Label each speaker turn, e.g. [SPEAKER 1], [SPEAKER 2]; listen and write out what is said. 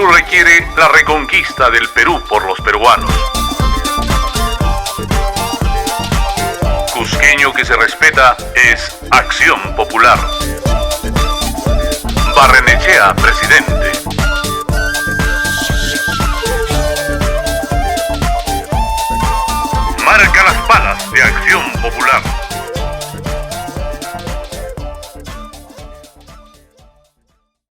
[SPEAKER 1] Perú requiere la reconquista del Perú por los peruanos. Cusqueño que se respeta es Acción Popular. Barrenechea, presidente. Marca las palas de Acción Popular.